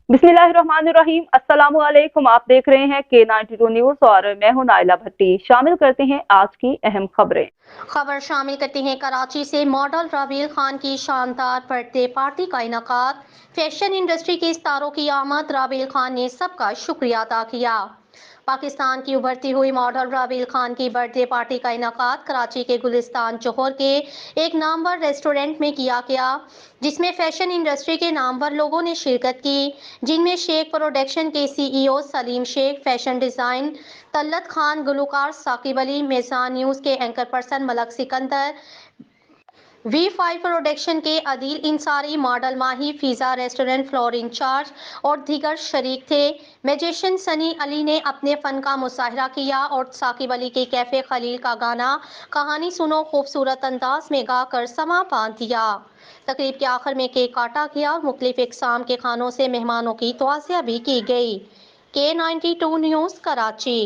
बिस्मिल्लाहिर्रहमानिर्रहीम। अस्सलामु अलैकुम। आप देख रहे हैं K92 न्यूज और मैं हूं नाइला भट्टी। शामिल करते हैं आज की अहम खबरें। खबर शामिल करते हैं कराची से मॉडल राबील खान की शानदार बर्थडे पार्टी का इनकाद। फैशन इंडस्ट्री के सितारों की आमद, राबील खान ने सबका शुक्रिया अदा किया। पाकिस्तान की उभरती हुई मॉडल राबील खान की बर्थडे पार्टी का इनकाद कराची के गुलिस्तान जौहर के एक नामवर रेस्टोरेंट में किया गया, जिसमें फैशन इंडस्ट्री के नामवर लोगों ने शिरकत की, जिनमें शेख प्रोडक्शन के CEO Salim Sheikh, fashion design Tallat Khan, गुलकार साकिब अली, मेज़ान न्यूज़ के anchor person Malak Sikandar, V5 production के Adeel Insari, model Mahi, Fiza restaurant floor in charge और दीगर शरीक थे। मैजिशियन सनी अली ने अपने फन का मुजाहरा किया और साकिब अली के कैफे खलील का गाना कहानी सुनो खूबसूरत अंदाज में गाकर समा बांध दिया। तकरीब के आखिर में केक काटा गया और मुख्तलिफ इकसाम के खानों से मेहमानों की तवाज़िया भी की गई। K92 news Karachi.